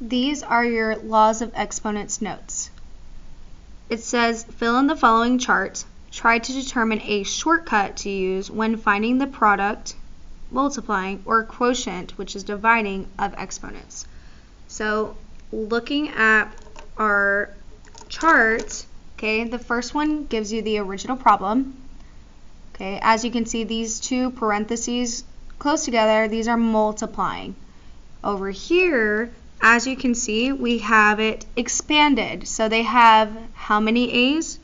These are your laws of exponents notes. It says fill in the following chart. Try to determine a shortcut to use when finding the product, multiplying, or quotient, which is dividing, of exponents. So looking at our chart, okay, the first one gives you the original problem. Okay, as you can see, these two parentheses close together, these are multiplying. Over here, as you can see, we have it expanded. So they have how many A's?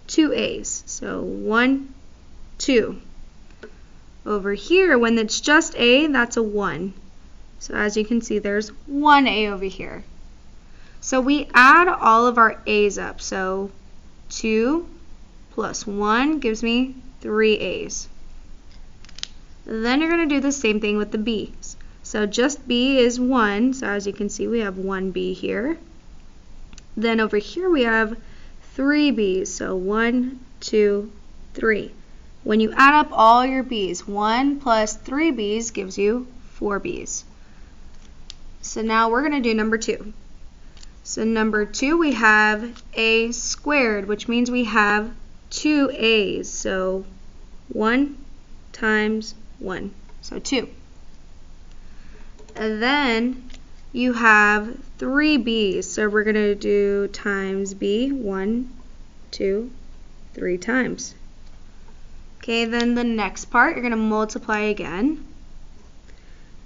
2 A's. So 1, 2. Over here, when it's just A, that's a 1. So as you can see, there's 1 A over here. So we add all of our A's up. So 2 plus 1 gives me 3 A's. Then you're going to do the same thing with the B's. So just B is 1, so as you can see we have 1 B here. Then over here we have 3 B's, so 1, 2, 3. When you add up all your B's, 1 plus 3 B's gives you 4 B's. So now we're going to do number 2. So number 2 we have A squared, which means we have 2 A's, so 1 times 1, so 2. And then you have 3 B's, so we're going to do times B, 1, 2, 3 times. Okay, then the next part, you're going to multiply again.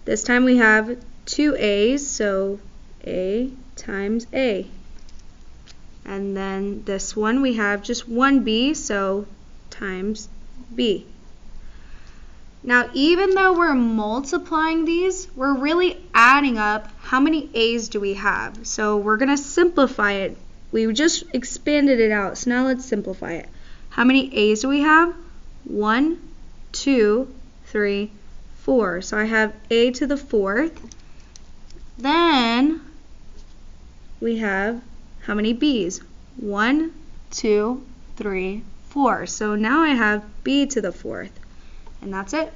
This time we have 2 A's, so A times A. And then this one we have just 1 B, so times B. Now, even though we're multiplying these, we're really adding up how many A's do we have. So we're going to simplify it. We just expanded it out, so now let's simplify it. How many A's do we have? 1, 2, 3, 4. So I have A to the 4th. Then we have how many B's? 1, 2, 3, 4. So now I have B to the 4th. And that's it.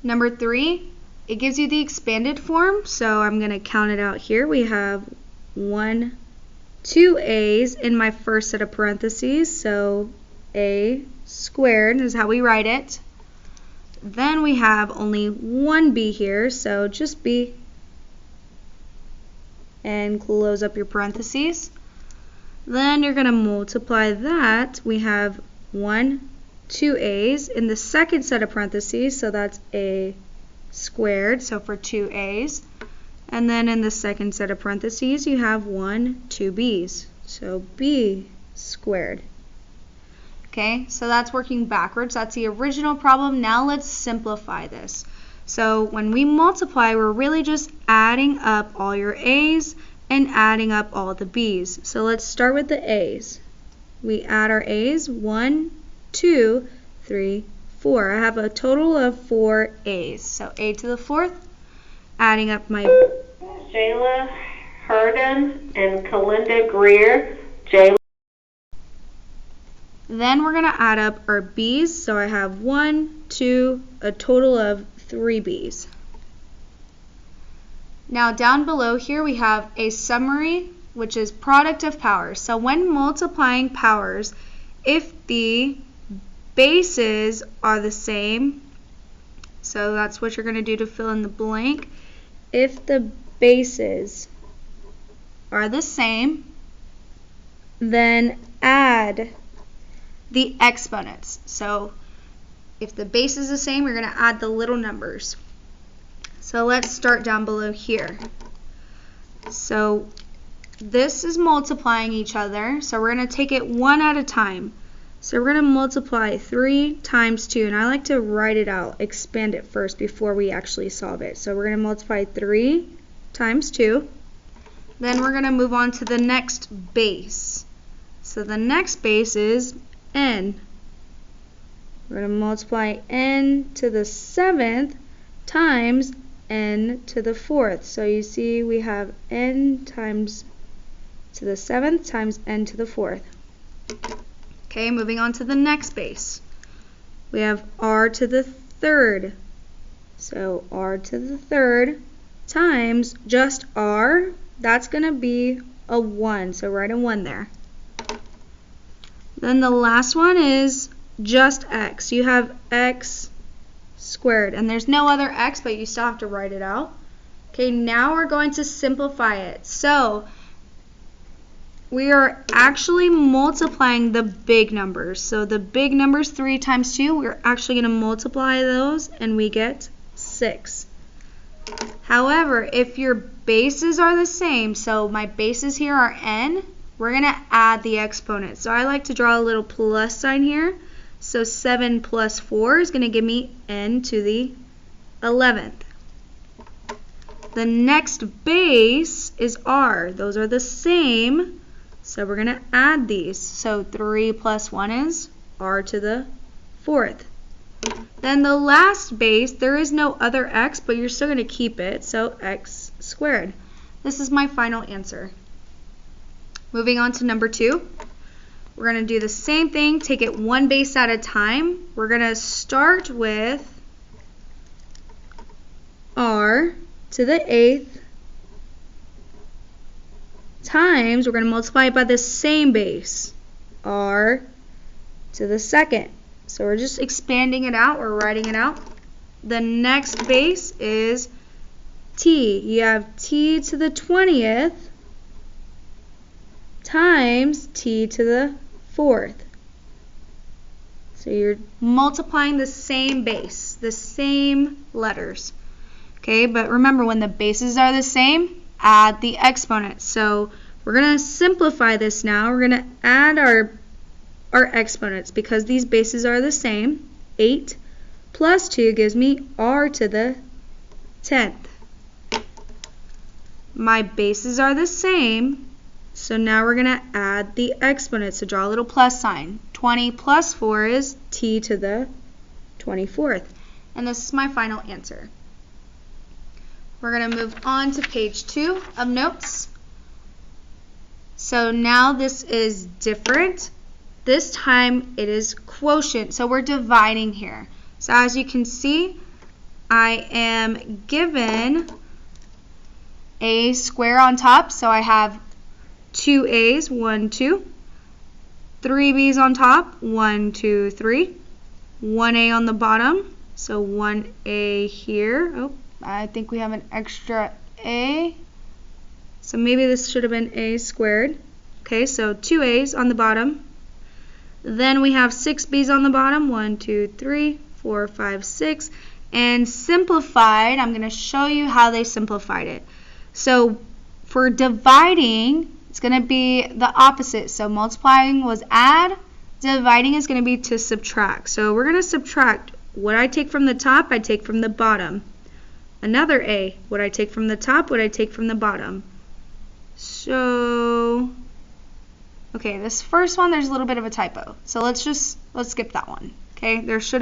Number 3, it gives you the expanded form, so I'm going to count it out here. We have 1, 2 A's in my first set of parentheses, so A squared is how we write it. Then we have only 1 B here, so just B, and close up your parentheses. Then you're going to multiply that. We have 1, 2 A's in the second set of parentheses, so that's A squared, so for 2 A's. And then in the second set of parentheses, you have 1, 2 B's, so B squared. Okay, so that's working backwards. That's the original problem. Now let's simplify this. So when we multiply, we're really just adding up all your A's and adding up all the B's. So let's start with the A's. We add our A's, 1, 2, 3, 4. I have a total of 4 A's. So A to the 4th, adding up my Jayla Herden and Kalinda Greer. Jayla. Then we're going to add up our B's. So I have 1, 2, a total of 3 B's. Now down below here we have a summary, which is product of powers. So when multiplying powers, if the bases are the same, so that's what you're going to do to fill in the blank. If the bases are the same, then add the exponents. So if the base is the same, you're going to add the little numbers. So let's start down below here. So this is multiplying each other, so we're going to take it one at a time. So we're going to multiply 3 times 2, and I like to write it out, expand it first before we actually solve it. So we're going to multiply 3 times 2. Then we're going to move on to the next base. So the next base is n. We're going to multiply n to the 7th times n to the 4th. So you see we have n times to the 7th times n to the 4th. Okay, moving on to the next base. We have r to the 3rd. So r to the 3rd times just r, that's going to be a 1. So write a 1 there. Then the last one is just x. You have x squared. And there's no other x, but you still have to write it out. Okay, now we're going to simplify it. So we are actually multiplying the big numbers. So the big numbers, 3 times 2, we're actually going to multiply those, and we get 6. However, if your bases are the same, so my bases here are n, we're going to add the exponent. So I like to draw a little plus sign here. So 7 plus 4 is going to give me n to the 11th. The next base is r. Those are the same. So we're going to add these. So 3 plus 1 is r to the 4th. Then the last base, there is no other x, but you're still going to keep it. So x squared. This is my final answer. Moving on to number 2. We're going to do the same thing. Take it one base at a time. We're going to start with r to the 8th times, we're going to multiply it by the same base, r to the 2nd. So we're just expanding it out, we're writing it out. The next base is t. You have t to the 20th times t to the 4th. So you're multiplying the same base, the same letters. Okay, but remember, when the bases are the same, add the exponents. So we're going to simplify this now. We're going to add our exponents because these bases are the same. 8 plus 2 gives me r to the 10th. My bases are the same, so now we're going to add the exponents. So draw a little plus sign. 20 plus 4 is t to the 24th. And this is my final answer. We're going to move on to page 2 of notes. So now this is different. This time it is quotient. So we're dividing here. So as you can see, I am given a square on top. So I have 2 a's, 1, 2. 3 b's on top, 1, 2, 3. 1 a on the bottom. So 1 a here. Oh, I think we have an extra a. So maybe this should have been a squared. Okay, so 2 a's on the bottom. Then we have 6 b's on the bottom. 1, 2, 3, 4, 5, 6. And simplified, I'm going to show you how they simplified it. So for dividing, it's going to be the opposite. So multiplying was add. Dividing is going to be to subtract. So we're going to subtract. What I take from the top, I take from the bottom. Another a. What I take from the top, what I take from the bottom. So, okay, this first one, there's a little bit of a typo. So let's skip that one. Okay, that should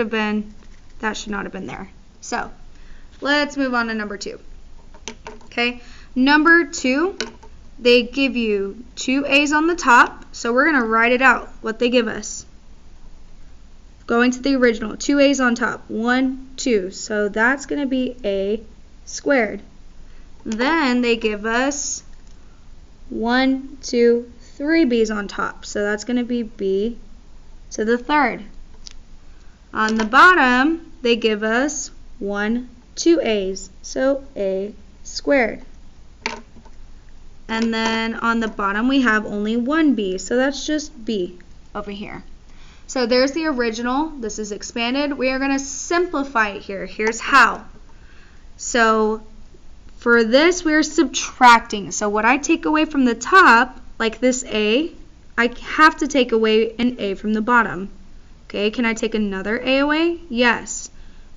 not have been there. So let's move on to number 2. Okay, number 2, they give you 2 a's on the top. So we're going to write it out, what they give us. Going to the original, 2 a's on top, 1, 2. So that's going to be a squared. Then they give us 1, 2, 3 b's on top. So that's going to be b to the 3rd. On the bottom, they give us 1, 2 a's. So a squared. And then on the bottom, we have only 1 b. So that's just b over here. So there's the original. This is expanded. We are going to simplify it here. Here's how. So for this, we're subtracting. So what I take away from the top, like this a, I have to take away an a from the bottom. Okay, can I take another a away? Yes.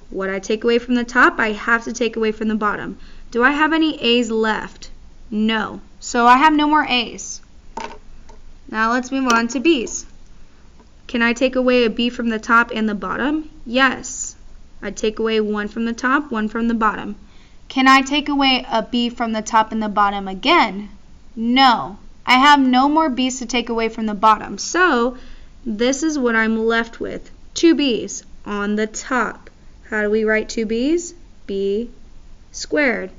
What I take away from the top, I have to take away from the bottom. Do I have any a's left? No. So I have no more a's. Now let's move on to b's. Can I take away a b from the top and the bottom? Yes. I take away 1 from the top, 1 from the bottom. Can I take away a b from the top and the bottom again? No. I have no more b's to take away from the bottom. So this is what I'm left with. 2 b's on the top. How do we write 2 b's? B squared.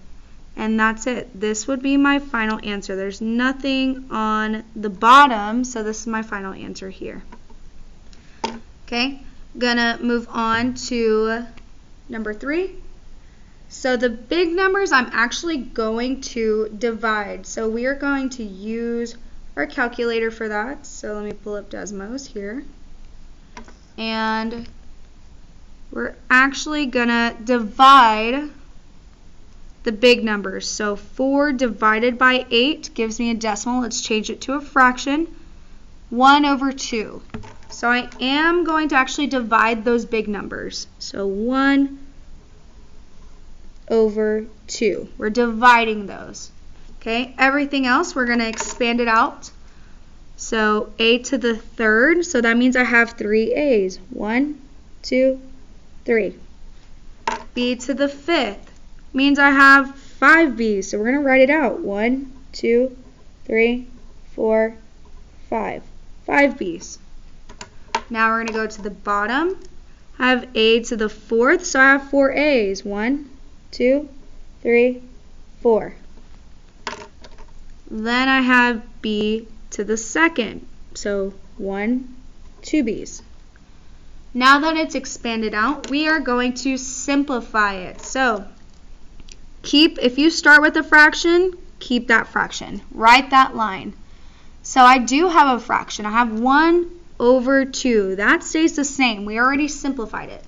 And that's it. This would be my final answer. There's nothing on the bottom, so this is my final answer here. Okay, gonna move on to number 3. So the big numbers I'm actually going to divide. So we are going to use our calculator for that. So let me pull up Desmos here. And we're actually gonna divide the big numbers. So 4 divided by 8 gives me a decimal. Let's change it to a fraction. 1 over 2. So I am going to actually divide those big numbers. So 1 over 2. We're dividing those. Okay, everything else we're going to expand it out. So a to the 3rd, so that means I have 3 a's. 1, 2, 3. B to the 5th means I have 5 b's, so we're going to write it out. 1, 2, 3, 4, 5. 5 b's. Now we're going to go to the bottom. I have a to the 4th, so I have 4 a's. 1, 2, 3, 4. Then I have b to the 2nd, so 1, 2 b's. Now that it's expanded out, we are going to simplify it. So if you start with a fraction, keep that fraction. Write that line. So I do have a fraction. I have 1 over 2. That stays the same. We already simplified it.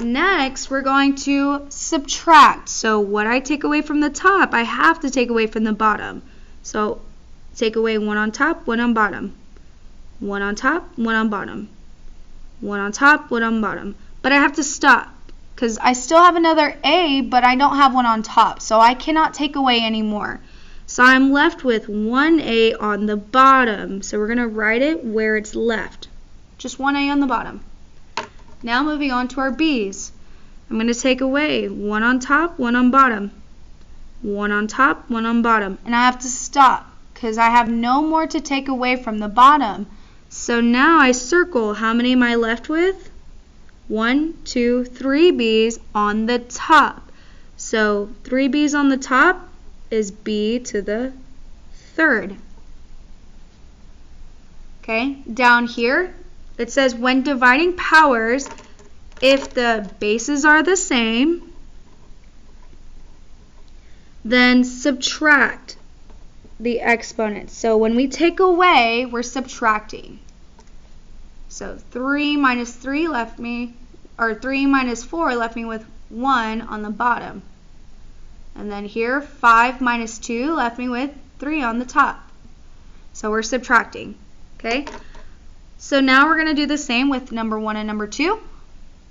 Next, we're going to subtract. So what I take away from the top, I have to take away from the bottom. So take away 1 on top, 1 on bottom. 1 on top, 1 on bottom. 1 on top, 1 on bottom. But I have to stop because I still have another a, but I don't have 1 on top. So I cannot take away any more. So I'm left with 1a on the bottom. So we're going to write it where it's left. Just 1a on the bottom. Now moving on to our b's. I'm going to take away 1 on top, 1 on bottom. 1 on top, 1 on bottom. And I have to stop because I have no more to take away from the bottom. So now I circle. How many am I left with? 1, 2, 3 b's on the top. So 3 b's on the top is b to the 3rd. Okay, down here it says when dividing powers, if the bases are the same, then subtract the exponents. So when we take away, we're subtracting. So 3 minus 3 left me, or 3 minus 4 left me with 1 on the bottom. And then here, 5 minus 2 left me with 3 on the top. So we're subtracting, okay? So now we're going to do the same with number 1 and number 2,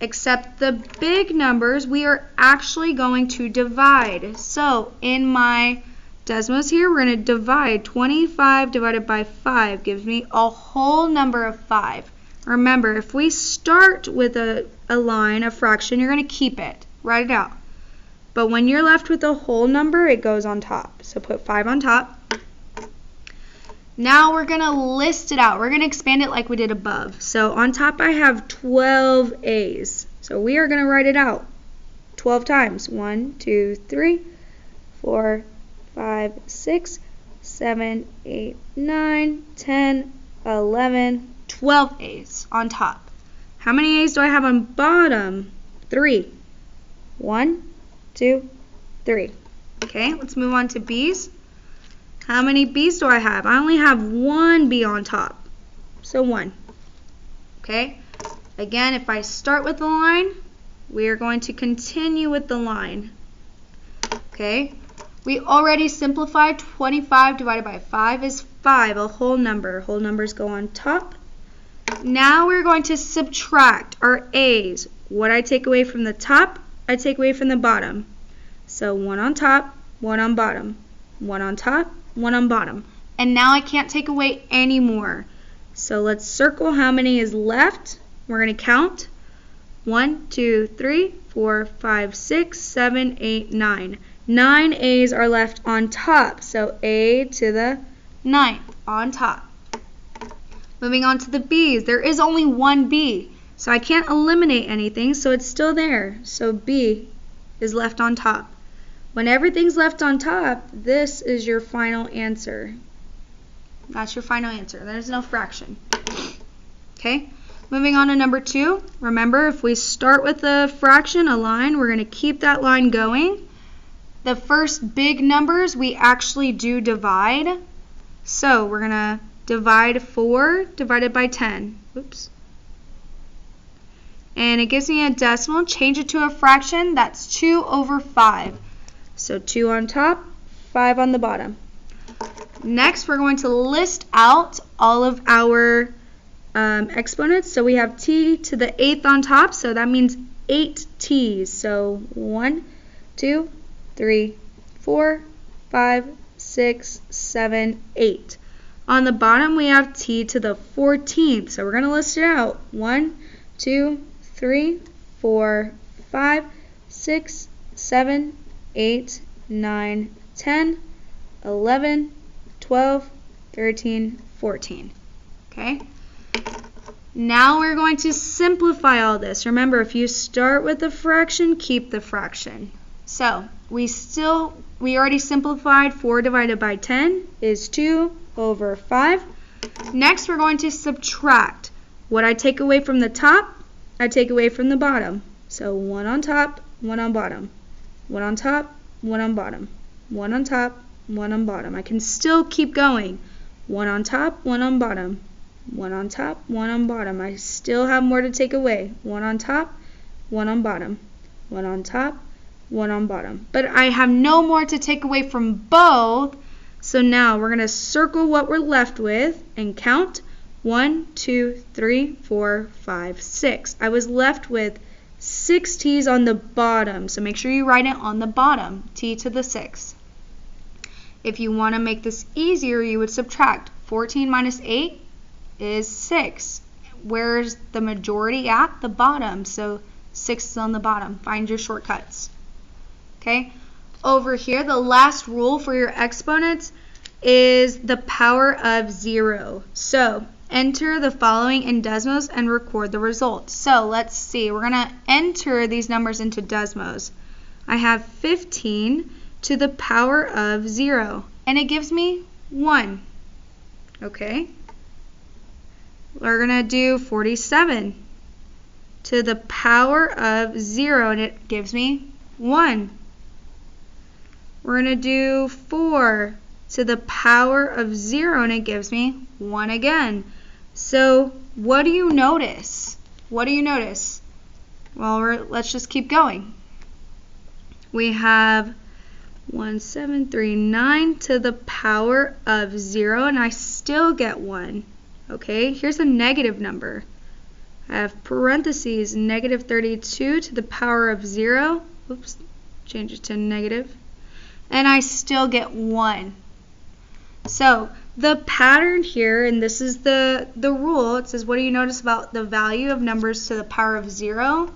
except the big numbers we are actually going to divide. So in my Desmos here, we're going to divide. 25 divided by 5 gives me a whole number of 5. Remember, if we start with a line, a fraction, you're going to keep it. Write it out. But when you're left with a whole number, it goes on top. So put 5 on top. Now we're going to list it out. We're going to expand it like we did above. So on top I have 12 a's. So we are going to write it out 12 times. 1, 2, 3, 4, 5, 6, 7, 8, 9, 10, 11, 12 a's on top. How many a's do I have on bottom? 3. 1, 2, 3. Okay, let's move on to b's. How many b's do I have? I only have 1 b on top. So 1. Okay, again, if I start with the line, we are going to continue with the line. Okay, we already simplified. 25 divided by 5 is 5, a whole number. Whole numbers go on top. Now we're going to subtract our a's. What I take away from the top, I take away from the bottom. So 1 on top, 1 on bottom. 1 on top, 1 on bottom. And now I can't take away any more. So let's circle how many is left. We're going to count. 1, 2, 3, 4, 5, 6, 7, 8, 9. 9 a's are left on top. So a to the 9th on top. Moving on to the b's. There is only 1 b. So I can't eliminate anything, so it's still there. So b is left on top. When everything's left on top, this is your final answer. That's your final answer. There's no fraction. Okay? Moving on to number 2. Remember, if we start with a fraction, a line, we're going to keep that line going. The first big numbers we actually do divide. So we're going to divide 4 divided by 10. Oops. And it gives me a decimal. Change it to a fraction. That's 2 over 5. So 2 on top, 5 on the bottom. Next, we're going to list out all of our exponents. So we have t to the 8th on top, so that means 8 t's. So 1, 2, 3, 4, 5, 6, 7, 8. On the bottom, we have t to the 14th. So we're going to list it out. 1, 2, 3, 4, 5, 6, 7, 8, 9, 10, 11, 12, 13, 14. Okay? Now we're going to simplify all this. Remember, if you start with a fraction, keep the fraction. So, we already simplified 4 divided by 10 is 2 over 5. Next, we're going to subtract. What I take away from the top, I take away from the bottom. So 1 on top, 1 on bottom. 1 on top, 1 on bottom. 1 on top, 1 on bottom. I can still keep going. 1 on top, 1 on bottom. 1 on top, 1 on bottom. I still have more to take away. 1 on top, 1 on bottom. 1 on top, 1 on bottom. But I have no more to take away from both. So now we're going to circle what we're left with and count. 1, 2, 3, 4, 5, 6. I was left with 6 t's on the bottom. So make sure you write it on the bottom. T to the 6th. If you want to make this easier, you would subtract. 14 minus 8 is 6. Where's the majority at? The bottom. So 6 is on the bottom. Find your shortcuts. Okay? Over here, the last rule for your exponents is the power of 0. So enter the following in Desmos and record the results. So let's see. We're going to enter these numbers into Desmos. I have 15 to the power of 0. And it gives me 1. Okay? We're going to do 47 to the power of 0. And it gives me 1. We're going to do 4 to the power of 0. And it gives me 1 again. So what do you notice? What do you notice? Well, let's just keep going. We have 1739 to the power of 0, and I still get 1. Okay, here's a negative number. I have parentheses, negative 32 to the power of 0. Oops, change it to negative. And I still get 1. So the pattern here, and this is the rule, it says, what do you notice about the value of numbers to the power of 0?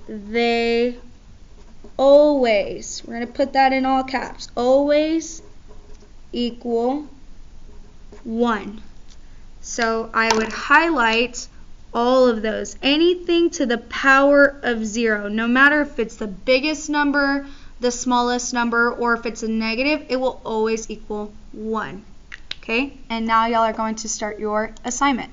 They always, we're going to put that in all caps, always equal 1. So I would highlight all of those. Anything to the power of 0, no matter if it's the biggest number, the smallest number, or if it's a negative, it will always equal 1. Okay? And now y'all are going to start your assignment.